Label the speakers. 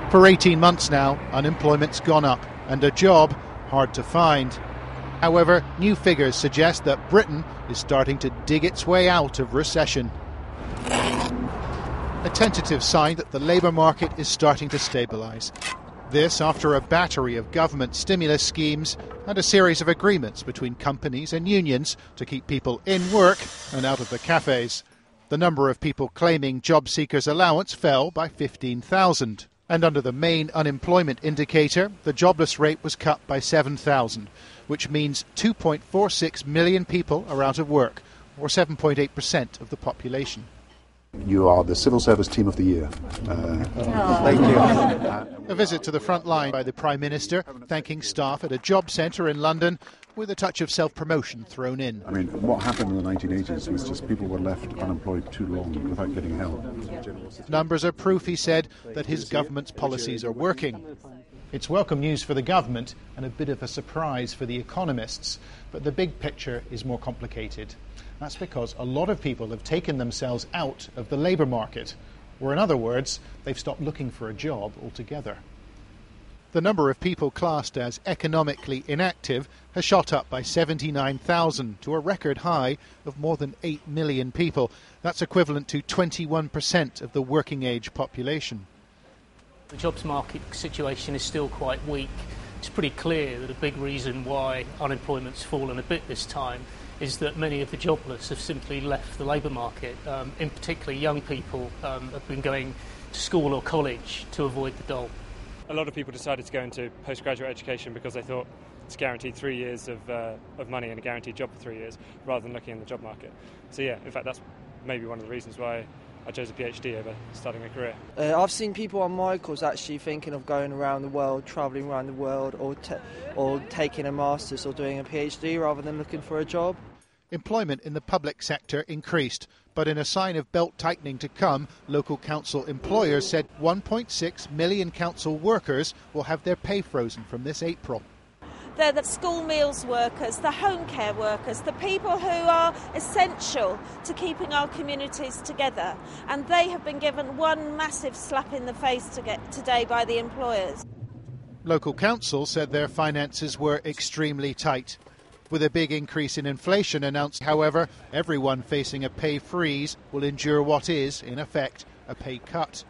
Speaker 1: For 18 months now, unemployment's gone up and a job hard to find. However, new figures suggest that Britain is starting to dig its way out of recession. A tentative sign that the labour market is starting to stabilise. This after a battery of government stimulus schemes and a series of agreements between companies and unions to keep people in work and out of the cafes. The number of people claiming job seekers allowance fell by 15,000. And under the main unemployment indicator, the jobless rate was cut by 7,000, which means 2.46 million people are out of work, or 7.8% of the population.
Speaker 2: You are the Civil Service Team of the Year. Thank you.
Speaker 1: A visit to the front line by the Prime Minister, thanking staff at a job centre in London, with a touch of self-promotion thrown in.
Speaker 2: I mean, what happened in the 1980s was just people were left unemployed too long without getting help.
Speaker 1: Numbers are proof, he said, that his government's policies are working. It's welcome news for the government and a bit of a surprise for the economists, but the big picture is more complicated. That's because a lot of people have taken themselves out of the labour market, or in other words, they've stopped looking for a job altogether. The number of people classed as economically inactive has shot up by 79,000 to a record high of more than 8 million people. That's equivalent to 21% of the working age population.
Speaker 3: The jobs market situation is still quite weak. It's pretty clear that a big reason why unemployment's fallen a bit this time is that many of the jobless have simply left the labour market. In particular, young people have been going to school or college to avoid the dole.
Speaker 4: A lot of people decided to go into postgraduate education because they thought it's guaranteed 3 years of money and a guaranteed job for 3 years, rather than looking in the job market. So yeah, in fact, that's maybe one of the reasons why I chose a PhD over starting a career.
Speaker 5: I've seen people on my course actually thinking of going around the world, travelling around the world, or taking a master's or doing a PhD rather than looking for a job.
Speaker 1: Employment in the public sector increased, but in a sign of belt tightening to come, local council employers said 1.6 million council workers will have their pay frozen from this April.
Speaker 6: They're the school meals workers, the home care workers, the people who are essential to keeping our communities together. And they have been given one massive slap in the face today by the employers.
Speaker 1: Local councils said their finances were extremely tight. With a big increase in inflation announced, however, everyone facing a pay freeze will endure what is, in effect, a pay cut.